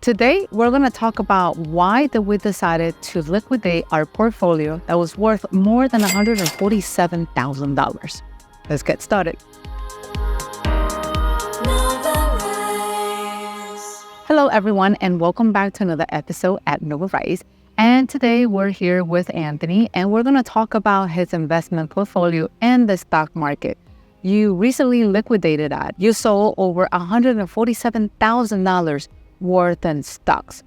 Today, we're going to talk about why we decided to liquidate our portfolio that was worth more than $147,000. Let's get started. Hello, everyone, and welcome back to another episode at NOVARISE. And today, we're here with Anthony, and we're going to talk about his investment portfolio in the stock market. You recently liquidated that. You sold over $147,000 worth in stocks.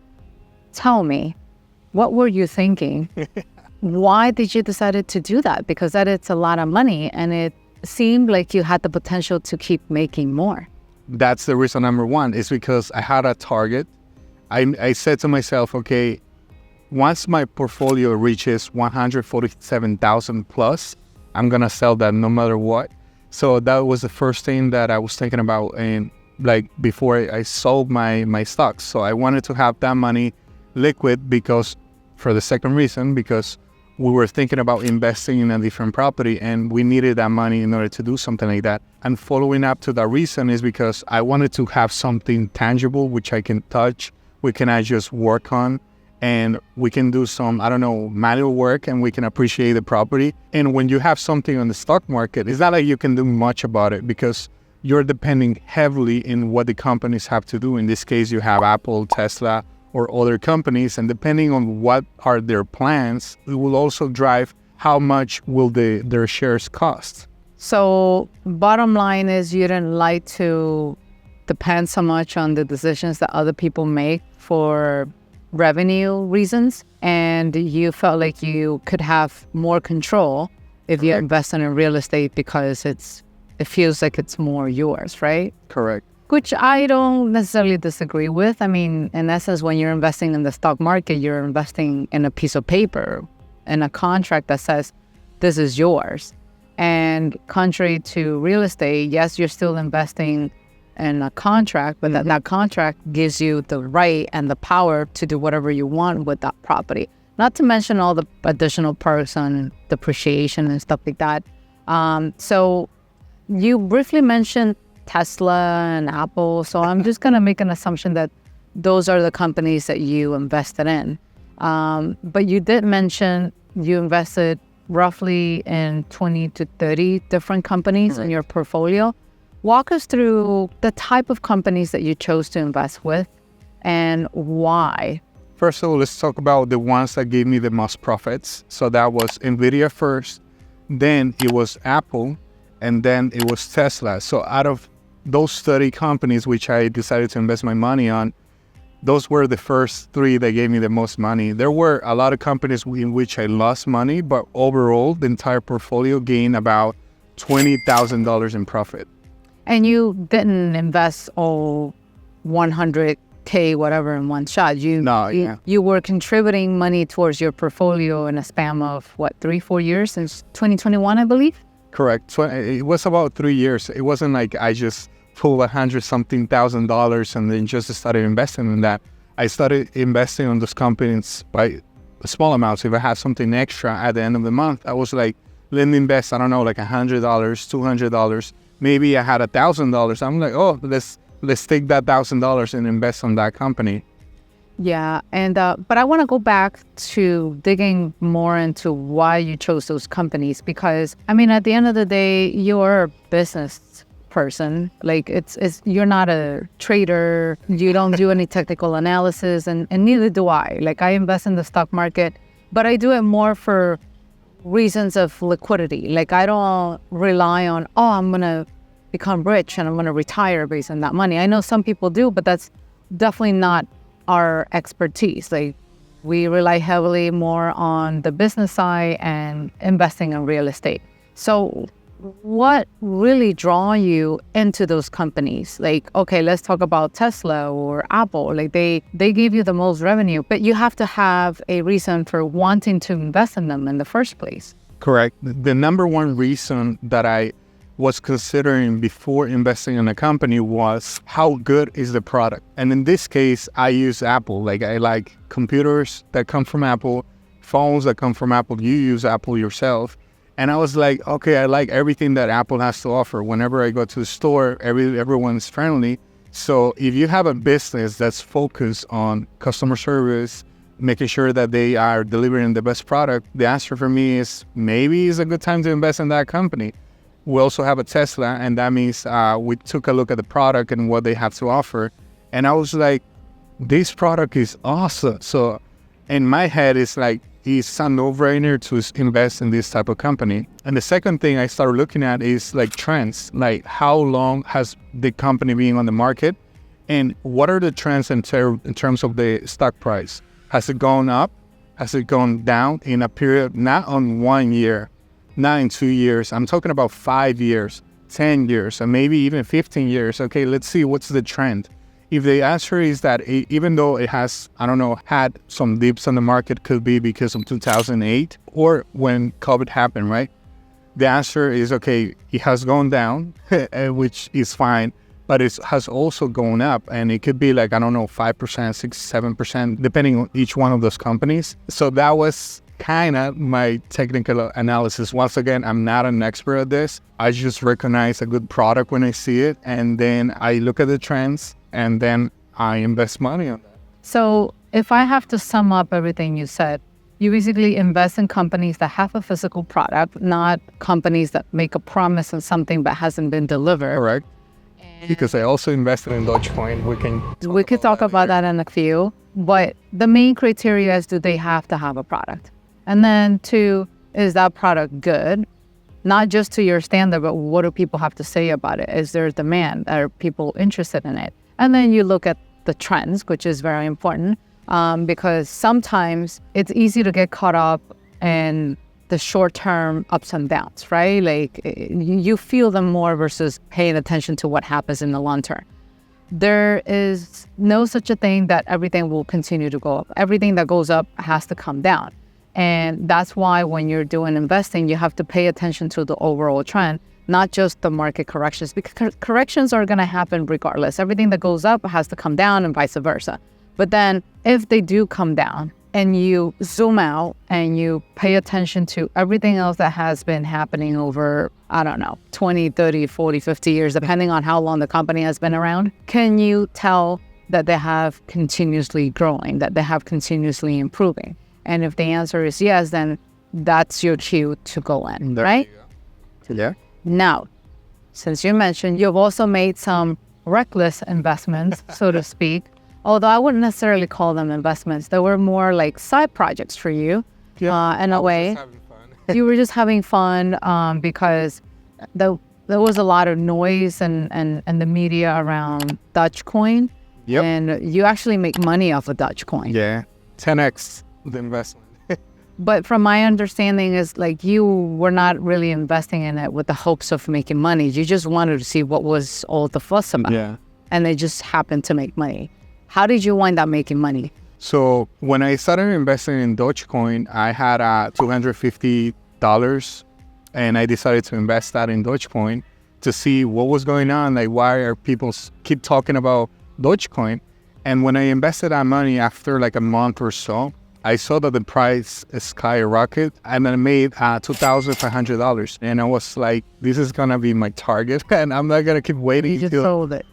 Tell me, what were you thinking? Why did you decide to do that? Because it's a lot of money and it seemed like you had the potential to keep making more. That's the reason number one, is because I had a target. I said to myself, okay, once my portfolio reaches 147,000 plus, I'm gonna sell that no matter what. So that was the first thing that I was thinking about, and like before I sold my stocks. So I wanted to have that money liquid because for the second reason, because we were thinking about investing in a different property and we needed that money in order to do something like that. And following up to that reason is because I wanted to have something tangible which I can touch, we can just work on, and we can do some, manual work, and we can appreciate the property. And when you have something on the stock market, it's not like you can do much about it because you're depending heavily in what the companies have to do. In this case, you have Apple, Tesla, or other companies, and depending on what are their plans, it will also drive how much will their shares cost. So bottom line is you didn't like to depend so much on the decisions that other people make for revenue reasons, and you felt like you could have more control if you invest in real estate because it feels like it's more yours, right? Correct. Which I don't necessarily disagree with. I mean, in essence, when you're investing in the stock market, you're investing in a piece of paper, in a contract that says, this is yours. And contrary to real estate, yes, you're still investing in a contract, but that contract gives you the right and the power to do whatever you want with that property. Not to mention all the additional perks and depreciation and stuff like that. So you briefly mentioned Tesla and Apple, so I'm just going to make an assumption that those are the companies that you invested in. But you did mention you invested roughly in 20 to 30 different companies in your portfolio. Walk us through the type of companies that you chose to invest with and why. First of all, let's talk about the ones that gave me the most profits. So that was NVIDIA first, then it was Apple, and then it was Tesla. So out of those 30 companies which I decided to invest my money on, those were the first three that gave me the most money. There were a lot of companies in which I lost money, but overall, the entire portfolio gained about $20,000 in profit. And you didn't invest all 100K whatever in one shot. You were contributing money towards your portfolio in a span of 3-4 years since 2021, I believe? Correct. It was about 3 years. It wasn't like I just pulled $100-something thousand and then just started investing in that. I started investing on those companies by small amounts. If I had something extra at the end of the month, I was like, let me invest, like $100, $200. Maybe I had $1,000. I'm like, oh, let's take that $1,000 and invest on that company. Yeah, and but I want to go back to digging more into why you chose those companies, because I mean, at the end of the day, you're a business person. Like you're not a trader. You don't do any technical analysis, and neither do I. Like I invest in the stock market, but I do it more for reasons of liquidity. Like I don't rely on, I'm gonna become rich and I'm gonna retire based on that money. I know some people do, but that's definitely not our expertise. Like we rely heavily more on the business side and investing in real estate. So what really draw you into those companies? Like, okay, let's talk about Tesla or Apple. Like they give you the most revenue, but you have to have a reason for wanting to invest in them in the first place. Correct. The number one reason that I was considering before investing in a company was how good is the product. And in this case, I use Apple. Like I like computers that come from Apple, phones that come from Apple. You use Apple yourself. And I was like, okay, I like everything that Apple has to offer. Whenever I go to the store, everyone's friendly. So if you have a business that's focused on customer service, making sure that they are delivering the best product, the answer for me is maybe it's a good time to invest in that company. We also have a Tesla, and that means we took a look at the product and what they have to offer. And I was like, this product is awesome. So in my head, it's like, it's a no-brainer to invest in this type of company. And the second thing I started looking at is like trends, like how long has the company been on the market, and what are the trends in terms of the stock price? Has it gone up? Has it gone down in a period, not on 1 year, not in 2 years? I'm talking about 5 years, 10 years, and maybe even 15 years. Okay, let's see what's the trend. If the answer is that even though it has, I don't know, had some dips on the market, could be because of 2008 or when COVID happened, right? The answer is, okay, it has gone down, which is fine, but it has also gone up. And it could be like, I don't know, 5%, 6, 7%, depending on each one of those companies. So that was kind of my technical analysis. Once again, I'm not an expert at this. I just recognize a good product when I see it. And then I look at the trends, and then I invest money on that. So if I have to sum up everything you said, you basically invest in companies that have a physical product, not companies that make a promise on something but hasn't been delivered. Correct. Because I also invested in Dogecoin. We can talk about that in a few. But the main criteria is, do they have to have a product? And then 2, is that product good? Not just to your standard, but what do people have to say about it? Is there demand? Are people interested in it? And then you look at the trends, which is very important, because sometimes it's easy to get caught up in the short-term ups and downs, right? Like you feel them more versus paying attention to what happens in the long term. There is no such a thing that everything will continue to go up. Everything that goes up has to come down. And that's why when you're doing investing, you have to pay attention to the overall trend, not just the market corrections, because corrections are going to happen regardless. Everything that goes up has to come down and vice versa. But then if they do come down and you zoom out and you pay attention to everything else that has been happening over, I don't know, 20, 30, 40, 50 years, depending on how long the company has been around, can you tell that they have continuously growing, that they have continuously improving? And if the answer is yes, then that's your cue to go in, right? Yeah. Now, since you mentioned you've also made some reckless investments, so to speak, although I wouldn't necessarily call them investments. They were more like side projects for you, in a way. You were just having fun because there was a lot of noise and the media around Dogecoin. Yep. And you actually make money off of Dogecoin. Yeah, 10x the investment. But from my understanding is like you were not really investing in it with the hopes of making money. You just wanted to see what was all the fuss about. Yeah. And they just happened to make money. How did you wind up making money? So when I started investing in Dogecoin, I had $250 and I decided to invest that in Dogecoin to see what was going on. Like, why are people keep talking about Dogecoin? And when I invested that money after like a month or so, I saw that the price skyrocketed and I made $2,500. And I was like, this is going to be my target and I'm not going to keep waiting You just until sold it.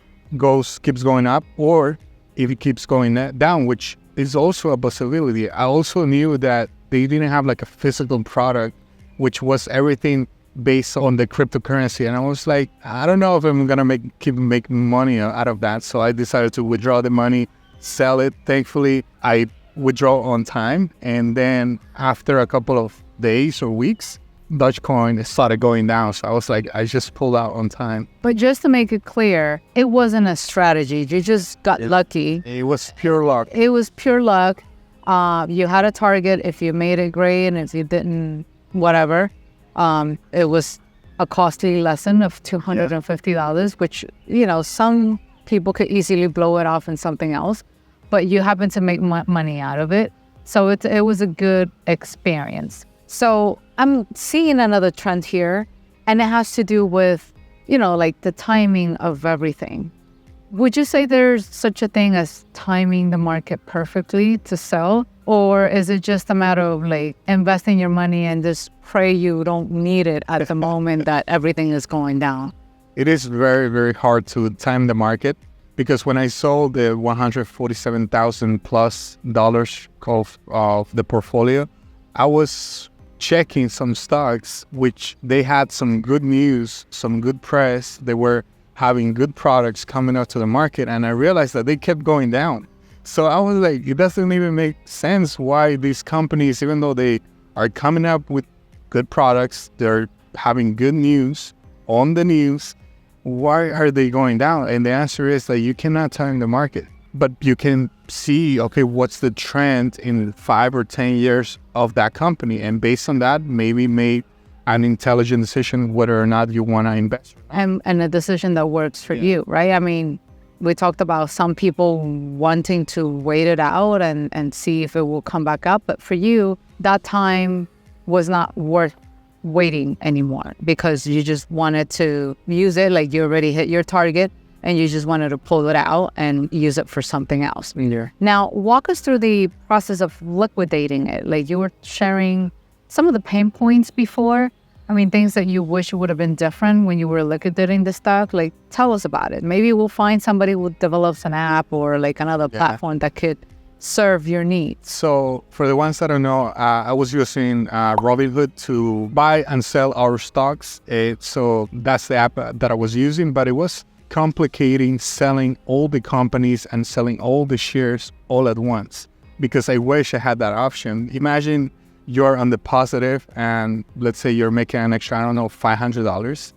Keeps going up, or if it keeps going down, which is also a possibility. I also knew that they didn't have like a physical product, which was everything based on the cryptocurrency. And I was like, I don't know if I'm going to keep making money out of that. So I decided to withdraw the money, sell it. Thankfully, I withdraw on time. And then after a couple of days or weeks, Dogecoin started going down. So I was like, I just pulled out on time. But just to make it clear, it wasn't a strategy. You just got lucky. It was pure luck. It was pure luck. You had a target. If you made it, great. And if you didn't, whatever. It was a costly lesson of $250, which, you know, some people could easily blow it off in something else. But you happen to make money out of it. So it was a good experience. So I'm seeing another trend here, and it has to do with, you know, like the timing of everything. Would you say there's such a thing as timing the market perfectly to sell? Or is it just a matter of like investing your money and just pray you don't need it at the moment that everything is going down? It is very, very hard to time the market. because when I sold the $147,000+ of the portfolio, I was checking some stocks which they had some good news, some good press. They were having good products coming out to the market, and I realized that they kept going down. So I was like, it doesn't even make sense why these companies, even though they are coming up with good products, they're having good news on the news, why are they going down? And the answer is that you cannot time the market, but you can see, okay, what's the trend in 5 or 10 years of that company? And based on that, maybe make an intelligent decision whether or not you want to invest. And a decision that works for you, right? I mean, we talked about some people wanting to wait it out and see if it will come back up. But for you, that time was not worth waiting anymore because you just wanted to use it, like you already hit your target and you just wanted to pull it out and use it for something else. Now, walk us through the process of liquidating it. Like you were sharing some of the pain points before. I mean, things that you wish would have been different when you were liquidating the stock. Like, tell us about it. Maybe we'll find somebody who develops an app or like another platform that could serve your needs. So for the ones that don't know, I was using Robinhood to buy and sell our stocks. So that's the app that I was using, but it was complicating selling all the companies and selling all the shares all at once because I wish I had that option. Imagine you're on the positive and let's say you're making an extra, I don't know, $500.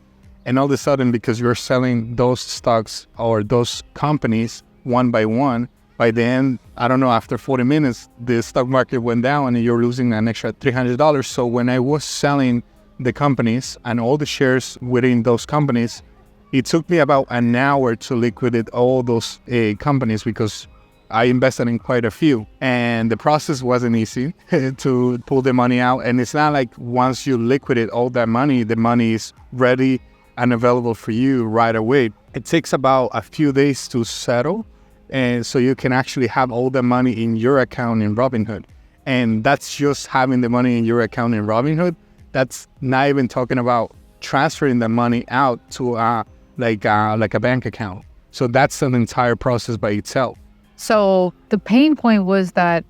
And all of a sudden, because you're selling those stocks or those companies one by one, by the end, I don't know, after 40 minutes, the stock market went down and you're losing an extra $300. So when I was selling the companies and all the shares within those companies, it took me about an hour to liquidate all those companies because I invested in quite a few. And the process wasn't easy to pull the money out. And it's not like once you liquidate all that money, the money is ready and available for you right away. It takes about a few days to settle. And so you can actually have all the money in your account in Robinhood. And that's just having the money in your account in Robinhood. That's not even talking about transferring the money out to like a bank account. So that's an entire process by itself. So the pain point was that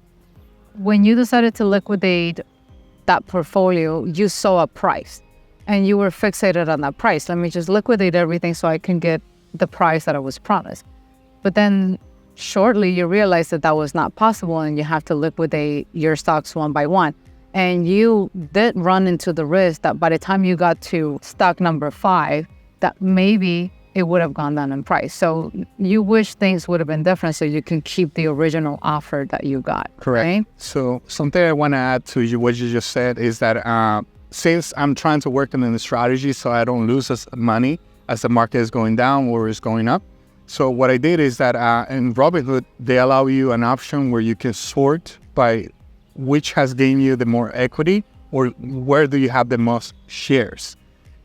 when you decided to liquidate that portfolio, you saw a price and you were fixated on that price. Let me just liquidate everything so I can get the price that I was promised. But then shortly you realized that that was not possible and you have to liquidate your stocks one by one. And you did run into the risk that by the time you got to stock number 5, that maybe it would have gone down in price. So you wish things would have been different so you can keep the original offer that you got. Correct. Right? So something I want to add to you, what you just said, is that since I'm trying to work on the strategy so I don't lose money as the market is going down or is going up. So what I did is that in Robinhood, they allow you an option where you can sort by which has gained you the more equity or where do you have the most shares.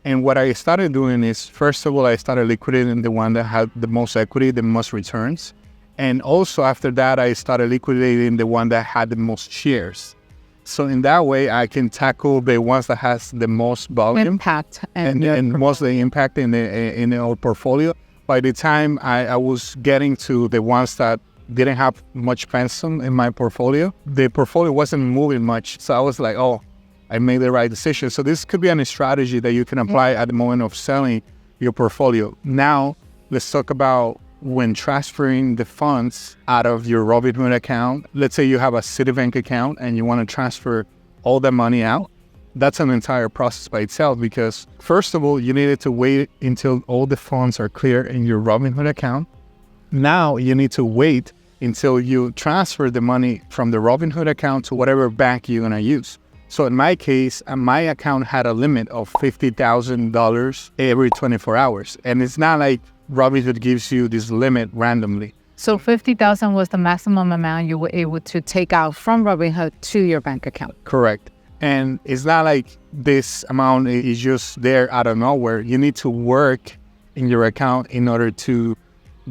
And what I started doing is, first of all, I started liquidating the one that had the most equity, the most returns. And also after that, I started liquidating the one that had the most shares. So in that way, I can tackle the ones that has the most volume. Impact. And mostly impact in the portfolio. By the time I was getting to the ones that didn't have much pensum in my portfolio, the portfolio wasn't moving much. So I was like, oh, I made the right decision. So this could be a strategy that you can apply at the moment of selling your portfolio. Now, let's talk about when transferring the funds out of your Robinhood account. Let's say you have a Citibank account and you want to transfer all the money out. That's an entire process by itself because, first of all, you needed to wait until all the funds are clear in your Robinhood account. Now you need to wait until you transfer the money from the Robinhood account to whatever bank you're going to use. So in my case, my account had a limit of $50,000 every 24 hours. And it's not like Robinhood gives you this limit randomly. So $50,000 was the maximum amount you were able to take out from Robinhood to your bank account. Correct. And it's not like this amount is just there out of nowhere. You need to work in your account in order to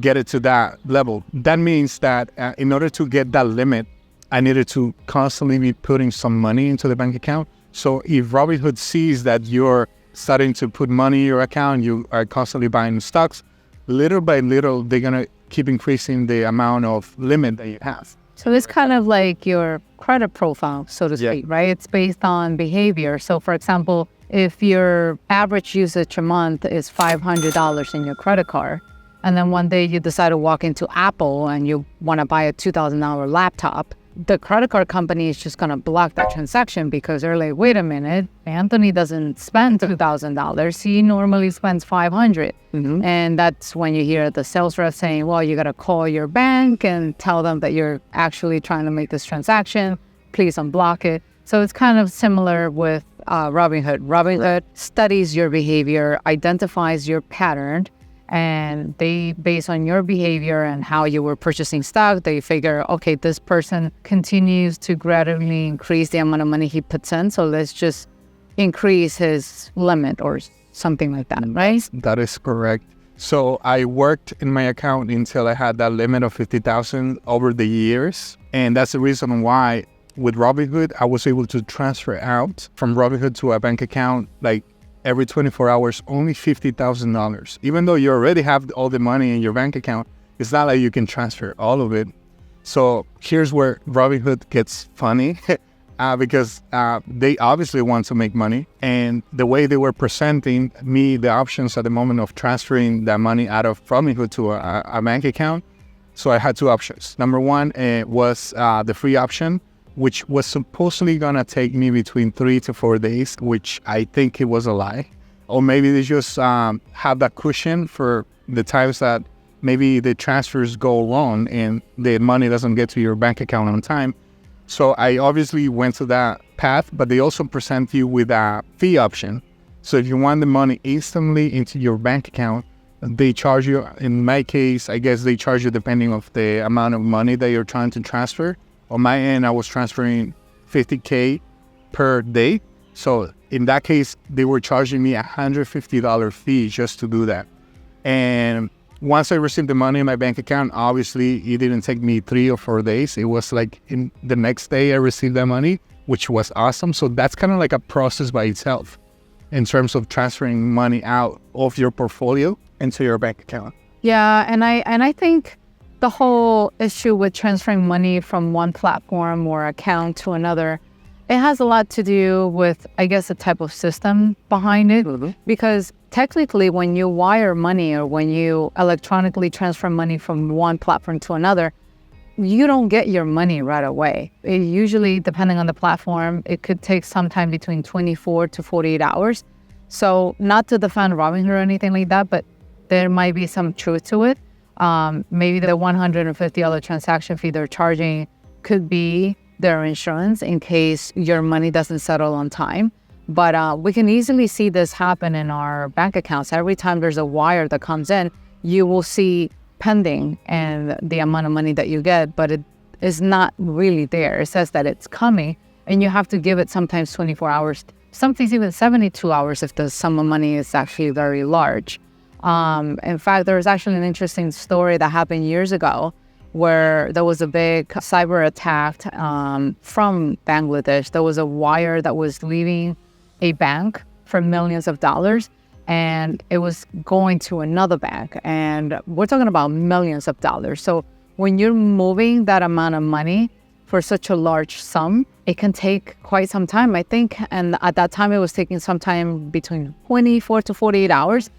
get it to that level. That means that in order to get that limit, I needed to constantly be putting some money into the bank account. So if Robinhood sees that you're starting to put money in your account, you are constantly buying stocks, little by little, they're going to keep increasing the amount of limit that you have. So it's kind of like your credit profile, so to speak, right? It's based on behavior. So for example, if your average usage a month is $500 in your credit card, and then one day you decide to walk into Apple and you want to buy a $2,000 laptop, the credit card company is just going to block that transaction because they're like, wait a minute, Anthony doesn't spend $2,000. He normally spends $500. And that's when you hear the sales rep saying, well, you got to call your bank and tell them that you're actually trying to make this transaction. Please unblock it. So it's kind of similar with Robinhood. Robinhood studies your behavior, identifies your pattern, and they, based on your behavior and how you were purchasing stock, they figure, okay, this person continues to gradually increase the amount of money he puts in, so let's just increase his limit or something like that, right? That is correct. So I worked in my account until I had that limit of 50,000 over the years. And that's the reason why with Robinhood, I was able to transfer out from Robinhood to a bank account like every 24 hours, only $50,000. Even though you already have all the money in your bank account, it's not like you can transfer all of it. So here's where Robinhood gets funny because they obviously want to make money. And the way they were presenting me the options at the moment of transferring that money out of Robinhood to a bank account. So I had two options. Number one was the free option, which was supposedly going to take me between 3 to 4 days, which I think it was a lie. Or maybe they just have that cushion for the times that maybe the transfers go wrong and the money doesn't get to your bank account on time. So I obviously went to that path, but they also present you with a fee option. So if you want the money instantly into your bank account, they charge you, in my case, I guess they charge you depending on the amount of money that you're trying to transfer. On my end, I was transferring $50K per day. So in that case, they were charging me $150 fee just to do that. And once I received the money in my bank account, obviously it didn't take me 3 or 4 days. It was like in the next day I received that money, which was awesome. So that's kind of like a process by itself in terms of transferring money out of your portfolio into your bank account. Yeah, and I think the whole issue with transferring money from one platform or account to another, it has a lot to do with, I guess, the type of system behind it. Because technically, when you wire money or when you electronically transfer money from one platform to another, you don't get your money right away. It usually, depending on the platform, it could take sometime between 24 to 48 hours. So not to defend Robinhood or anything like that, but there might be some truth to it. Maybe the $150 transaction fee they're charging could be their insurance in case your money doesn't settle on time. But we can easily see this happen in our bank accounts. Every time there's a wire that comes in, you will see pending and the amount of money that you get, but it is not really there. It says that it's coming, and you have to give it sometimes 24 hours, sometimes even 72 hours if the sum of money is actually very large. In fact, there was actually an interesting story that happened years ago where there was a big cyber attack from Bangladesh. There was a wire that was leaving a bank for millions of dollars, and it was going to another bank. And we're talking about millions of dollars. So when you're moving that amount of money for such a large sum, it can take quite some time, I think. And at that time, it was taking some time between 24 to 48 hours.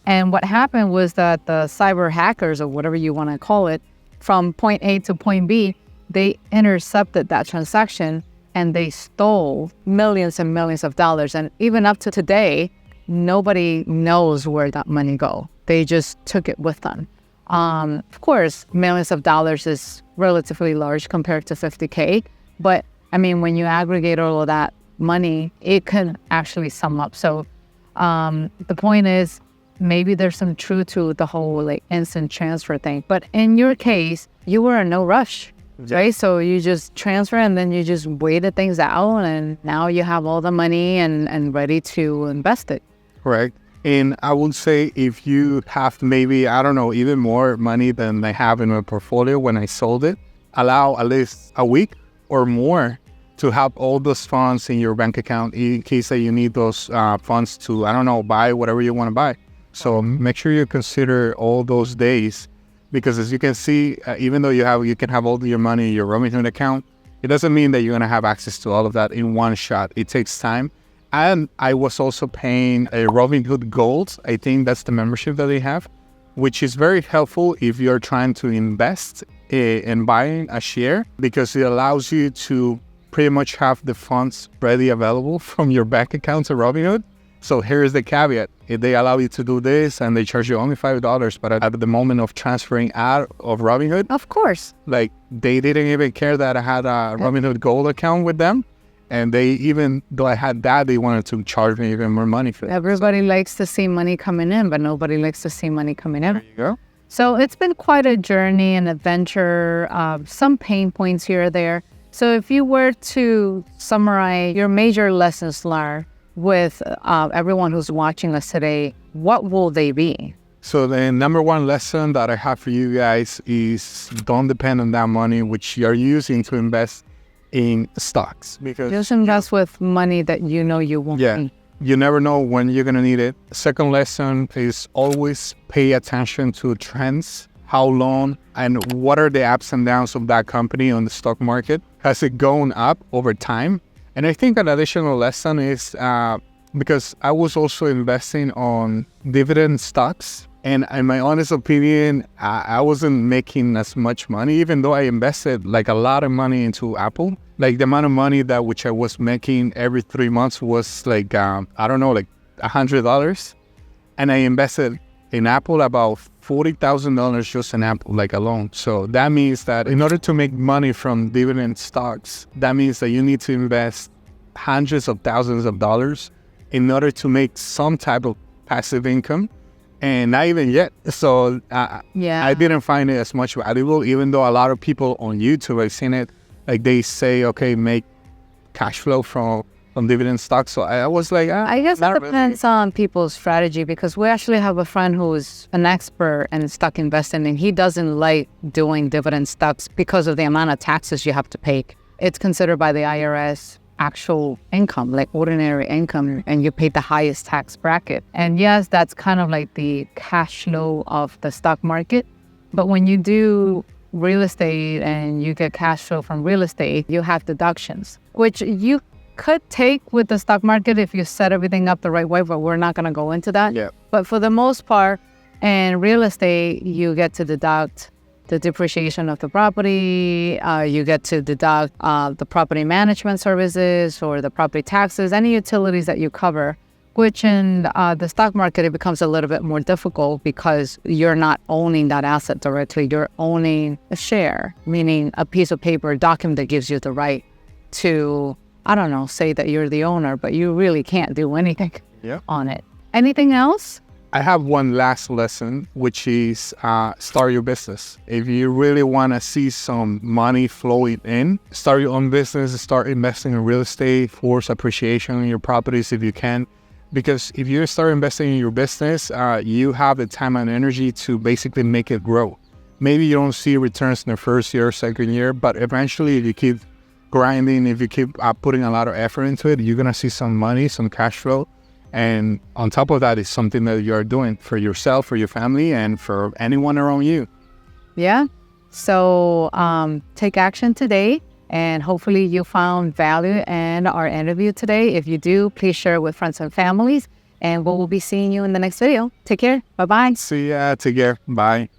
And what happened was that the cyber hackers, or whatever you want to call it, from point A to point B, they intercepted that transaction and they stole millions and millions of dollars. And even up to today, nobody knows where that money go. They just took it with them. Of course, millions of dollars is relatively large compared to 50K. But I mean, when you aggregate all of that money, it can actually sum up. So the point is, maybe there's some truth to the whole like instant transfer thing. But in your case, you were in no rush, right? So you just transfer and then you just waited things out, and now you have all the money and ready to invest it. Correct. And I would say if you have maybe, I don't know, even more money than I have in my portfolio when I sold it, allow at least a week or more to have all those funds in your bank account in case that you need those funds to, I don't know, buy whatever you want to buy. So make sure you consider all those days because as you can see, even though you can have all your money in your Robinhood account, it doesn't mean that you're going to have access to all of that in one shot. It takes time. And I was also paying a Robinhood Gold. I think that's the membership that they have, which is very helpful if you're trying to invest in buying a share, because it allows you to pretty much have the funds ready available from your bank account to Robinhood. So here's the caveat. If they allow you to do this and they charge you only $5, but at the moment of transferring out of Robinhood, Of course. like they didn't even care that I had a Robinhood Gold account with them. And they, even though I had that, they wanted to charge me even more money for it. Everybody likes to see money coming in, but nobody likes to see money coming in. There you go. So it's been quite a journey and adventure, some pain points here or there. So if you were to summarize your major lessons learned with everyone who's watching us today, what will they be? So the number one lesson that I have for you guys is don't depend on that money which you're using to invest in stocks, because Just invest with money that you know you won't need. you never know when you're going to need it. Second lesson is always pay attention to trends. How long and what are the ups and downs of that company on the stock market? Has it gone up over time? And I think an additional lesson is because I was also investing on dividend stocks. And in my honest opinion, I wasn't making as much money, even though I invested like a lot of money into Apple. Like the amount of money that which I was making every 3 months was like, I don't know, like $100. And I invested in Apple about $40,000 just in Apple, like alone. So that means that in order to make money from dividend stocks, that means that you need to invest hundreds of thousands of dollars in order to make some type of passive income. And not even yet. So I didn't find it as much valuable, even though a lot of people on YouTube, I've seen it, like they say, okay, make cash flow from dividend stocks. So I was like, I guess it depends on people's strategy, because we actually have a friend who's an expert in stock investing, and he doesn't like doing dividend stocks because of the amount of taxes you have to pay. It's considered by the IRS actual income, like ordinary income, and you pay the highest tax bracket. And yes, that's kind of like the cash flow of the stock market. But when you do real estate and you get cash flow from real estate, you have deductions, which you could take with the stock market if you set everything up the right way, but we're not going to go into that. Yeah. But for the most part, in real estate, you get to deduct the depreciation of the property, you get to deduct the property management services or the property taxes, any utilities that you cover, which in the stock market, it becomes a little bit more difficult because you're not owning that asset directly. You're owning a share, meaning a piece of paper, a document that gives you the right to, I don't know, say that you're the owner, but you really can't do anything on it. Anything else? I have one last lesson, which is start your business. If you really want to see some money flowing in, start your own business, start investing in real estate, force appreciation in your properties if you can. Because if you start investing in your business, you have the time and energy to basically make it grow. Maybe you don't see returns in the first year, second year, but eventually if you keep grinding, if you keep putting a lot of effort into it, you're going to see some money, some cash flow. And on top of that, it's something that you're doing for yourself, for your family, and for anyone around you. Yeah. So take action today, and hopefully you found value in our interview today. If you do, please share it with friends and families, and we will be seeing you in the next video. Take care. Bye-bye. See ya. Take care. Bye.